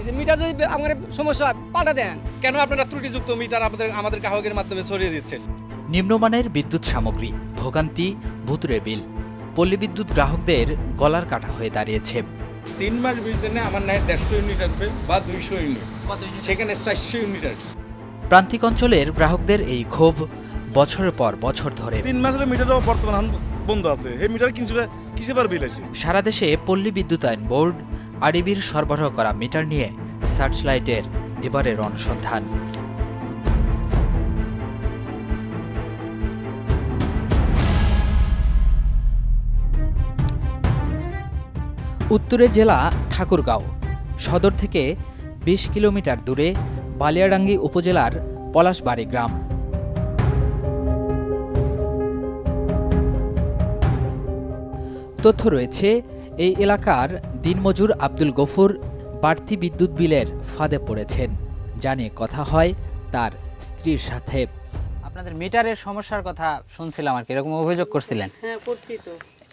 দিয়েছে। মিটার যদি আমার সমস্যা হয় পাল্টা দেন। কেন আপনারা ত্রুটিযুক্ত মিটার আমাদের গ্রাহকের মাধ্যমে সরিয়ে দিচ্ছেন? নিম্নমানের বিদ্যুৎ সামগ্রী, ভোগান্তি, ভুতুরে বিল, পল্লী বিদ্যুৎ গ্রাহকদের গলার কাটা হয়ে দাঁড়িয়েছে। 3 মাস বিদ্যুৎ আমার নাই 150 ইউনিট আসবে বা 200 ইউনিট, সেখানে 400 ইউনিট আসবে। প্রান্তিক অঞ্চলের গ্রাহকদের এই ক্ষোভ বছরের পর বছর ধরে। 3 মাসের মিটারও বর্তমান বন্ধ আছে। এই মিটার কিসে বার বিল আছে? সারা দেশে পল্লী বিদ্যুতায়ন বোর্ড আরডিবির সরবরাহ করা মিটার নিয়ে সার্চলাইটের এবারের অনুসন্ধান। উত্তরের জেলা ঠাকুরগাঁও, সদর থেকে 20 কিলোমিটার দূরে বালিয়াডাঙ্গি উপজেলার পলাশবাড়ি গ্রাম। তথ্য রয়েছে, এই এলাকার দিনমজুর আব্দুল গফুর বাড়তি বিদ্যুৎ বিলের ফাঁদে পড়েছেন। জানিয়ে কথা হয় তার স্ত্রীর সাথে। আপনাদের মিটারের সমস্যার কথা শুনছিলাম আর কি, এরকম অভিযোগ করছিলেন। হ্যাঁ করছি তো।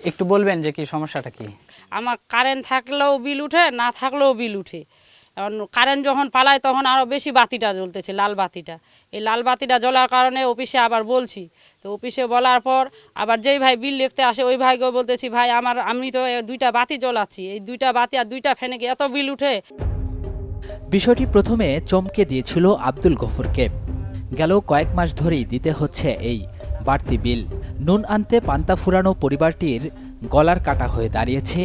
একটু বলবেন যে কি সমস্যাটা কি? আমার কারেন্ট থাকলেও বিল উঠে, না থাকলেও বিল উঠে। এখন কারেন্ট যখন পালায় তখন আরও বেশি বাতিটা জ্বলতেছে, লাল বাতিটা। এই লাল বাতিটা জ্বলার কারণে অফিসে আবার বলছি, তো অফিসে বলার পর আবার যেই ভাই বিল লিখতে আসে ওই ভাইকেও বলতেছি, ভাই আমি তো 2টা বাতি জ্বলাচ্ছি, এই 2টা বাতি আর 2টা ফ্যানে কি এত বিল উঠে? বিষয়টি প্রথমে চমকে দিয়েছিল আব্দুল গফুরকে। গেল কয়েক মাস ধরেই দিতে হচ্ছে এই বাড়তি বিল। নুন আনতে পান্তা ফুরানো পরিবারটির গলার কাটা হয়ে দাঁড়িয়েছে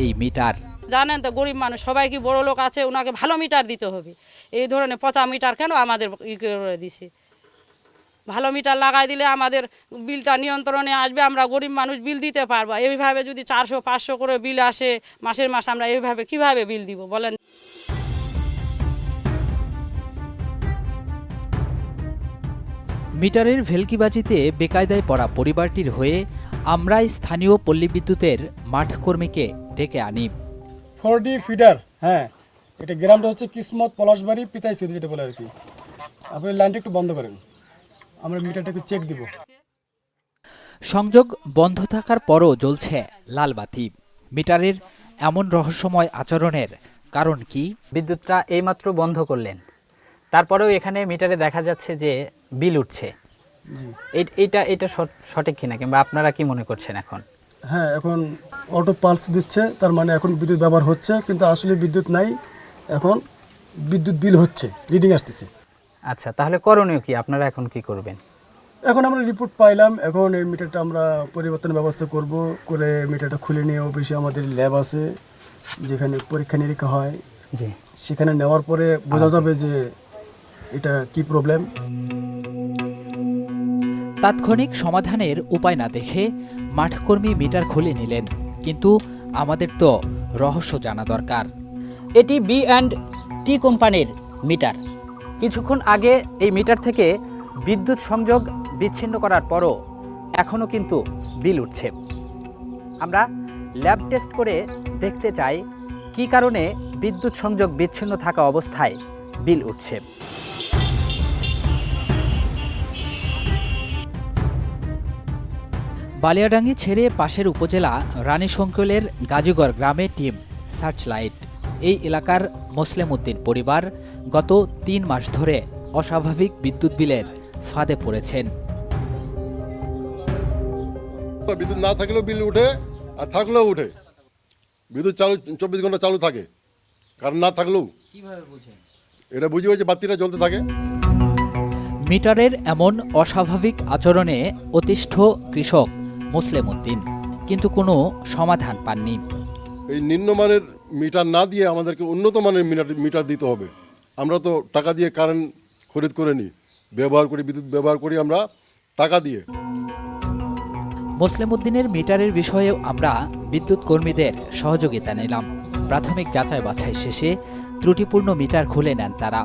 এই মিটার। জানেন তো, গরিব মানুষ, সবাই কি বড় লোক আছে, ওনাকে ভালো মিটার দিতে হবে। এই ধরনের পচা মিটার কেন আমাদের করে দিছে? ভালো মিটার লাগাই দিলে আমাদের বিলটা নিয়ন্ত্রণে আসবে, আমরা গরিব মানুষ বিল দিতে পারবো। এইভাবে যদি 400-500 করে বিল আসে মাসের মাস, আমরা এইভাবে কিভাবে বিল দিব বলেন? মিটারের ভেলকিবাজিতে বেকায়দায় পড়া পরিবারটির হয়ে আমরা স্থানীয় পল্লী বিদ্যুতের মাঠ কর্মীকে ডেকে আনি। 40 ফিডার, হ্যাঁ, এটা গ্রামটা হচ্ছে কিসমত পলাশবাড়ি পিতাইছড়ি যেটা বলে আর কি। আপনি লাইনটা একটু বন্ধ করেন, আমরা মিটারটা একটু চেক দিব। সংযোগ বন্ধ থাকার পরও জ্বলছে লাল বাতি। মিটারের এমন রহস্যময় আচরণের কারণ কি? বিদ্যুৎটা এইমাত্র বন্ধ করলেন, তারপরেও এখানে মিটারে দেখা যাচ্ছে যে বিল উঠছে। এটা সঠিক কিনা, কিংবা আপনারা কি মনে করছেন এখন? হ্যাঁ, এখন অটো পালস দিচ্ছে, তার মানে এখন বিদ্যুৎ ব্যবহার হচ্ছে, কিন্তু আসলে বিদ্যুৎ নাই, এখন বিদ্যুৎ বিল হচ্ছে, রিডিং আসতেছে। আচ্ছা, তাহলে করণীয় কি? আপনারা এখন কি করবেন? এখন আমরা রিপোর্ট পাইলাম, এখন এই মিটারটা আমরা পরিবর্তনের ব্যবস্থা করব, করে মিটারটা খুলে নিয়ে অফিসে আমাদের ল্যাব আছে যেখানে পরীক্ষা নিরীক্ষা হয়, জি, সেখানে নেওয়ার পরে বোঝা যাবে যে এটা কি প্রবলেম। তাৎক্ষণিক সমাধানের উপায় না দেখে মাঠকর্মী মিটার খুলে নিলেন। কিন্তু আমাদের তো রহস্য জানা দরকার। এটি B&T কোম্পানির মিটার। কিছুক্ষণ আগে এই মিটার থেকে বিদ্যুৎ সংযোগ বিচ্ছিন্ন করার পরও এখনও কিন্তু বিল উঠছে। আমরা ল্যাব টেস্ট করে দেখতে চাই কী কারণে বিদ্যুৎ সংযোগ বিচ্ছিন্ন থাকা অবস্থায় বিল উঠছে। বালিয়াডাঙ্গি ছেড়ে পাশের উপজেলা রানীশঙ্কলের গাজীগড় গ্রামে টিম সার্চলাইট। এই এলাকার মোসলেম উদ্দিন পরিবার গত 3 মাস ধরে অস্বাভাবিক বিদ্যুৎ বিলের ফাঁদে পড়েছেন। বিদ্যুৎ না থাকলেও বিল উঠে, আর থাকলেও উঠে। বিদ্যুৎ চালু 24 ঘন্টা চালু থাকে, কারণ না থাকলেও। কিভাবে বুঝেন? এটা বুঝি যে বাতিটা জ্বলতে থাকে। মিটারের এমন অস্বাভাবিক আচরণে অতিষ্ঠ কৃষক মোসলেম উদ্দিন, কিন্তু কোনো সমাধান পাননি। এই নিম্নমানের মিটার না দিয়ে আমাদেরকে উন্নত মানের মিটার দিতে হবে। আমরা তো টাকা দিয়ে কারেন্ট খরিদ করে নিই, ব্যবহার করি, বিদ্যুৎ ব্যবহার করি আমরা টাকা দিয়ে। মোসলেম উদ্দিনের মিটারের বিষয়েও আমরা বিদ্যুৎ কর্মীদের সহযোগিতা নিলাম। প্রাথমিক যাচাই বাছাই শেষে ত্রুটিপূর্ণ মিটার খুলে নেন তারা।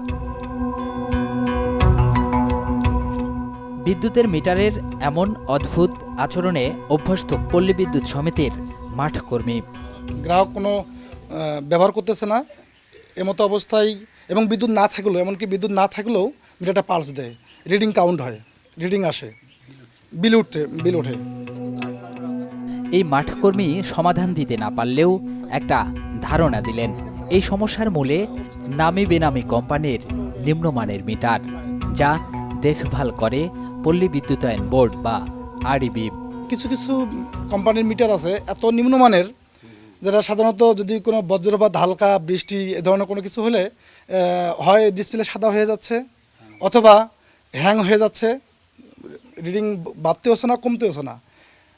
বিদ্যুতের মিটারের এমন অদ্ভুত আচরণে অভ্যস্ত পল্লী বিদ্যুৎ সমিতির মাঠ কর্মী। গ্রাহক কোনো ব্যবহার করতেছে না এমতো অবস্থায়, এবং বিদ্যুৎ না থাকলেও, এমনকি বিদ্যুৎ না থাকলেও মিটারটা পালস দেয়, রিডিং কাউন্ট হয়, রিডিং আসে, বিল ওঠে। এই মাঠ কর্মী সমাধান দিতে না পারলেও একটা ধারণা দিলেন। এই সমস্যার মূলে নামি বেনামি কোম্পানির নিম্নমানের মিটার, যা দেখভাল করে পল্লী বিদ্যুতায়ন বোর্ড বা আরইবি। কিছু কিছু কোম্পানির মিটার আছে এত নিম্নমানের, যেটা সাধারণত যদি কোনো বজ্রপাত, হালকা বৃষ্টি এ ধরনের কোনো কিছু হলে হয় ডিসপ্লে সাদা হয়ে যাচ্ছে অথবা হ্যাং হয়ে যাচ্ছে, রিডিং বাড়তে হচ্ছে না, কমতে হচ্ছে না।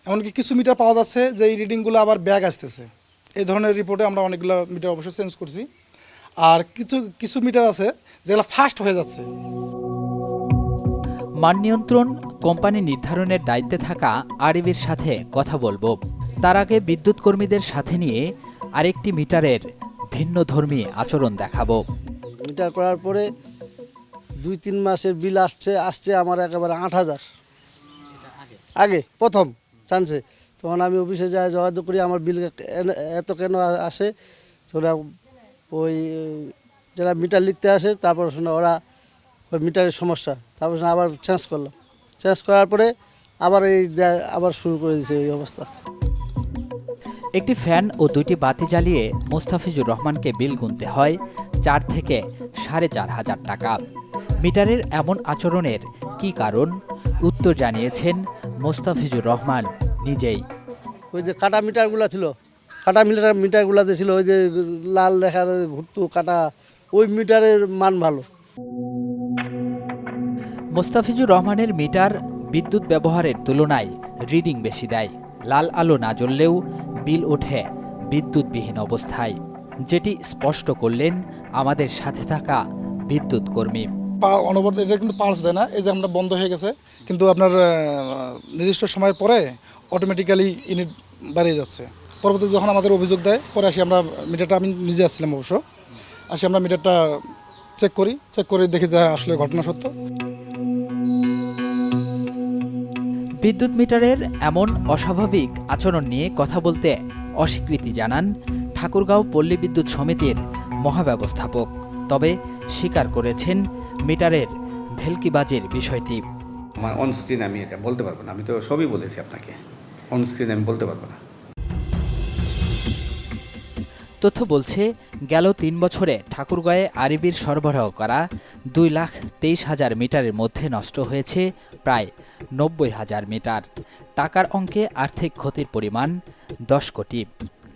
এমনকি কিছু মিটার পাওয়া যাচ্ছে যে এই রিডিংগুলো আবার ব্যাগ আসতেছে। এই ধরনের রিপোর্টে আমরা অনেকগুলো মিটার অবশ্যই চেঞ্জ করছি। আর কিছু কিছু মিটার আছে যেগুলো ফাস্ট হয়ে যাচ্ছে। মান নিয়ন্ত্রণ কোম্পানি নির্ধারণের দায়িত্বে থাকা আরইবির সাথে কথা বলবো। তার আগে বিদ্যুৎ কর্মীদের সাথে নিয়ে আরেকটি মিটারের ভিন্নধর্মী আচরণ দেখাবো। মিটার করার পরে 2-3 মাসের বিল আসছে আমার একেবারে 8,000 আগে প্রথম চান্সে। তখন আমি অফিসে যাই, যোগাযোগ করি আমার বিল এত কেন আসে। ওরা ওই যারা মিটার লিখতে আসে, তারপর শুনে ওরা ওই মিটারের সমস্যা, তারপর আবার চেঞ্জ করলাম। চেঞ্জ করার পরে আবার আবার শুরু করে দিয়েছে এই অবস্থা। একটি ফ্যান ও 2টি বাতি জ্বালিয়ে মোস্তাফিজুর রহমানকে বিল গুনতে হয় 4 থেকে 4,500 টাকা। মিটারের এমন আচরণের কি কারণ, উত্তর জানিয়েছেন মোস্তাফিজুর রহমান নিজেই। ওই যে কাটা মিটারগুলো ছিল, কাটা মিটারগুলোতে ছিল ওই যে লাল রেখার ঘুরতো কাটা, ওই মিটারের মান ভালো। মোস্তাফিজুর রহমানের মিটার বিদ্যুৎ ব্যবহারের তুলনায় রিডিং বেশি দেয়। লাল আলো না জ্বললেও বিল ওঠে বিদ্যুৎবিহীন অবস্থায়, যেটি স্পষ্ট করলেন আমাদের সাথে থাকা বিদ্যুৎ কর্মী। অনবরত এটা কিন্তু পালস দেয় না, এই যে আমরা বন্ধ হয়ে গেছে, কিন্তু আপনার নির্দিষ্ট সময়ের পরে অটোমেটিক্যালি ইউনিট বাড়িয়ে যাচ্ছে। পরবর্তীতে যখন আমাদের অভিযোগ দেয়, পরে আসি আমরা মিটারটা, আমি নিজে আসছিলাম অবশ্য, আসি আমরা মিটারটা চেক করে দেখি যে আসলে ঘটনা সত্য। বিদ্যুৎ মিটারের এমন অস্বাভাবিক আচরণ নিয়ে কথা বলতে অস্বীকৃতি জানান ঠাকুরগাঁও পল্লী বিদ্যুৎ সমিতির মহাব্যবস্থাপক। তবে স্বীকার করেছেন মিটারের ভেলকিবাজির বিষয়টি। আমার অনস্ক্রিন আমি এটা বলতে পারবো না, আমি তো সবই বলেছি আপনাকে, অনস্ক্রিন আমি বলতে পারবো না। তথ্য বলছে গেল 3 বছরে ঠাকুরগাঁয়ে আরইবির সরবরাহ করা 2,23,000 মিটারের মধ্যে নষ্ট হয়েছে প্রায় 90,000 মিটার। টাকার অঙ্কে আর্থিক ক্ষতির পরিমাণ 10 কোটি,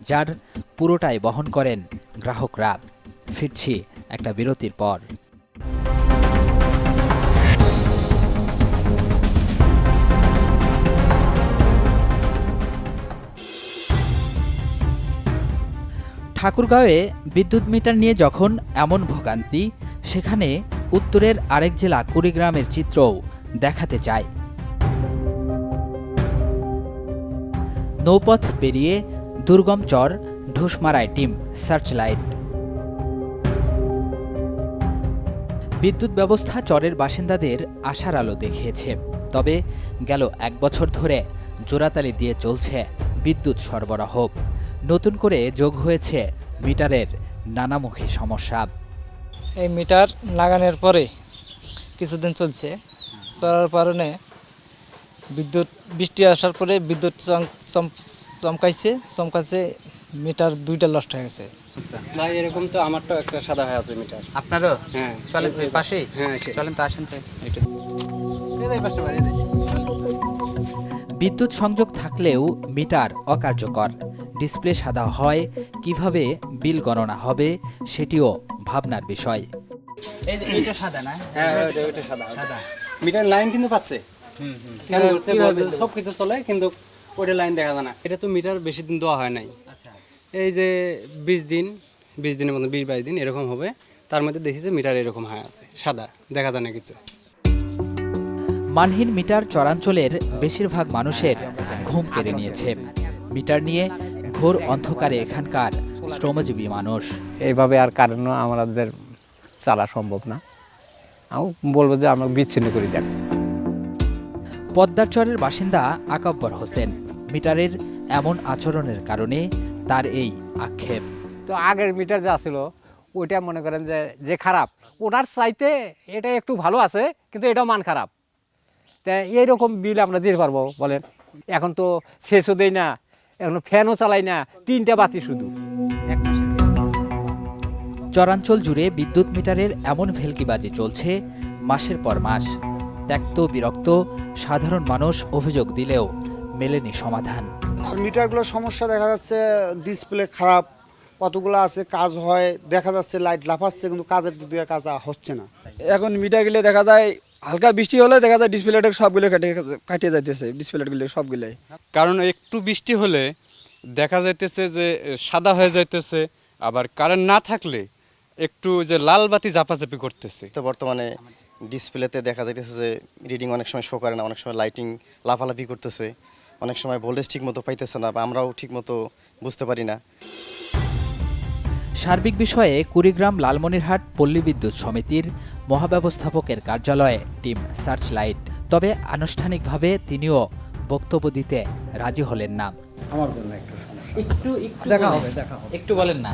যার পুরোটাই বহন করেন গ্রাহকরা। ফিরছি একটা বিরতির পর। ঠাকুরগাঁওয়ে বিদ্যুৎ মিটার নিয়ে যখন এমন ভোগান্তি, সেখানে উত্তরের আরেক জেলা কুড়িগ্রামের চিত্রও দেখাতে চায়। নৌপথ পেরিয়ে দুর্গম চর ঢুসমারায় টিম সার্চলাইট। বিদ্যুৎ ব্যবস্থা চরের বাসিন্দাদের আশার আলো দেখিয়েছে। তবে গেল 1 বছর ধরে জোড়াতালি দিয়ে চলছে বিদ্যুৎ সরবরাহ। নতুন করে যোগ হয়েছে মিটারের নানামুখী সমস্যা। এই মিটার লাগানোর পরে কিছুদিন চলছে, চলার কারণে বৃষ্টি আসার পরে বিদ্যুৎ চমকাইছে, মিটার 2টা নষ্ট হয়ে গেছে। ভাই এরকম তো আমারটাও একটা সাদা হয়ে আছে মিটার। আপনারও? হ্যাঁ। চলেন ওই পাশেই, হ্যাঁ চলেন তো, আসেন তো। বিদ্যুৎ সংযোগ থাকলেও মিটার অকার্যকর। ডিসপ্লে সাদা হয়, কিভাবে বিল গণনা হবে সেটিও ভাবনার বিষয়। এইটা সাদা না? হ্যাঁ ওইটা সাদা। মিটার লাইন কিন্তু পাচ্ছে, সব কিছু চলে, কিন্তু ওইটা লাইন দেখা যায় না। এটা তো মিটার বেশি দিন দেওয়া হয় নাই। এই যে 20 দিনের মতো 20-22 দিন এরকম হবে, তার মধ্যে দেখি যে মিটার এরকম হয়ে আছে, সাদা, দেখা যায় না কিছু। মানহীন মিটার চরাঞ্চলের বেশিরভাগ মানুষের ঘুম কেড়ে নিয়েছে। মিটার নিয়ে ঘোর অন্ধকারে এখানকার শ্রমজীবী মানুষ। এইভাবে আর কারণ আমাদের চালা সম্ভব না, আমি বলবো যে আমরা বিচ্ছিন্ন করে দেন। পদ্মার চরের বাসিন্দা আকাব্বর হোসেন। মিটারের এমন আচরণের কারণে তার এই আক্ষেপ। তো আগের মিটার যা ছিল ওইটা মনে করেন যে খারাপ, ওটার চাইতে এটা একটু ভালো আছে, কিন্তু এটাও মান খারাপ। তা এইরকম বিল আমরা দিতে পারবো বলেন? এখন তো শেষও দেই না, এখন ফ্যানও চালাই না, 3টা বাতি শুধু। চরাঞ্চল জুড়ে বিদ্যুৎ মিটারের এমন ভেলকিবাজি চলছে মাসের পর মাস। ত্যক্ত বিরক্ত সাধারণ মানুষ অভিযোগ দিলেও মেলেনি সমাধান। আর মিটারগুলোর সমস্যা দেখা যাচ্ছে, ডিসপ্লে খারাপ, কতগুলো আছে কাজ হয়, দেখা যাচ্ছে লাইট লাফাচ্ছে কিন্তু কাজের দিক দিয়ে কাজ হচ্ছে না। এখন মিটারগুলো দেখা যায় হালকা বৃষ্টি হলে দেখা যায় ডিসপ্লেটা সবগুলো কাটিয়ে যাইতেছে, ডিসপ্লেগুলো সবগুলোই। কারণ একটু বৃষ্টি হলে দেখা যাইতেছে যে সাদা হয়ে যাইতেছে, আবার কারেন্ট না থাকলে একটু যে লাল বাতি ঝাপাঝাপি করতেছে। তো বর্তমানে ডিসপ্লেতে দেখা যাইতেছে যে রিডিং অনেক সময় শো করে না, অনেক সময় লাইটিং লাফালাফি করতেছে, অনেক সময় ভোল্টেজ ঠিক মতো পাইতেছে না বা আমরাও ঠিক মতো বুঝতে পারি না। সার্বিক বিষয়ে কুড়িগ্রাম লালমনিরহাট পল্লী বিদ্যুৎ সমিতির মহাব্যবস্থাপকের কার্যালয়ে টিম সার্চলাইট, তবে আনুষ্ঠানিকভাবে তিনিও বক্তব্য দিতে রাজি হলেন না। আমার জন্য একটু একটু একটু বলেন না।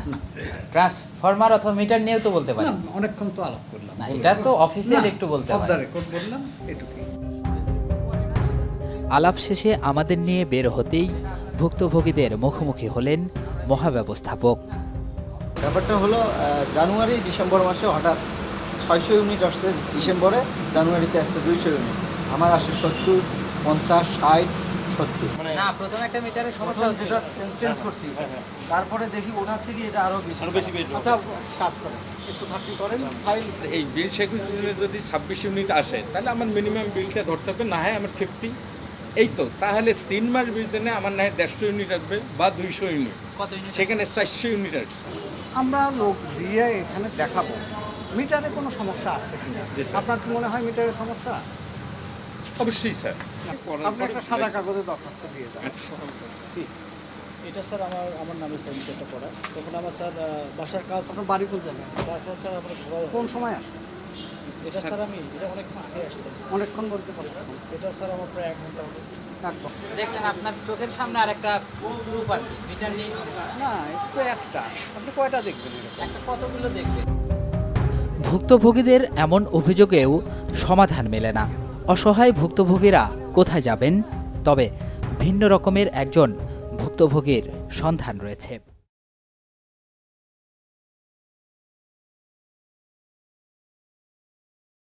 ট্রান্সফরমার অথবা মিটার নিয়েও তো বলতে পারেন। অনেকক্ষণ তো আলাপ করলাম, না, এটা তো অফিসিয়াল একটু বলতে অফ হয়। দ্য রেকর্ড বললাম এটুকুই। আলাপ শেষে আমাদের নিয়ে বের হতেই ভুক্তভোগীদের মুখোমুখি হলেন মহাব্যবস্থাপক। ব্যাপারটা হলো জানুয়ারি ডিসেম্বর মাসে হঠাৎ 600 ইউনিট আসছে, ডিসেম্বরে, জানুয়ারিতে আসছে 200 ইউনিট। আমার আসে 70, 50, 60, 70। না, প্রথমে একটা মিটারের সমস্যা হচ্ছিল, চেঞ্জ করছি, তারপরে দেখি ওটার থেকে এটা আরো বেশি। আচ্ছা, কাজ করেন, একটু থার্টি করেন, ফাইল এই বিল 26 যদি 26 ইউনিট আসে তাহলে আমার মিনিমাম বিলটা ধরতে হবে, না হয় আমার 50। এই তো তাহলে 3 মাস বিল দিনে আমার না হয় 150 ইউনিট আসবে বা 200 ইউনিট, সেখানে 400 ইউনিট আসছে। আমরা লোক দিয়ে এখানে দেখাবো মিটারে কোনো সমস্যা আছে কিনা। আপনার কি মনে হয় মিটারের সমস্যা? অবশ্যই স্যার, আপনি একটা সাদা কাগজে দরখাস্ত দিয়ে দেন। এটা স্যার আমার নামে স্যার মিটারটা করা। তখন আমার স্যার বাসার কাজ, বাড়ি কোন জায়গায়? বাসা স্যার আমরা কোন সময় আসছে? এটা স্যার এটা অনেকক্ষণ আগে আসছে। অনেকক্ষণ বলতে পারি। এটা স্যার আমার প্রায় 1 ঘন্টা হবে। দেখছেন আপনার চোখের সামনে আরেকটা প্রুফ আর কি, মিটার নিয়ে না, এটা তো একটা, আপনি কয়টা দেখবেন? একটা কতগুলো দেখবেন। ভুক্তভোগীদের এমন অভিযোগেও সমাধান মেলে না। অসহায় ভুক্তভোগীরা কোথায় যাবেন? তবে ভিন্ন রকমের একজন ভুক্তভোগীর সন্ধান রয়েছে।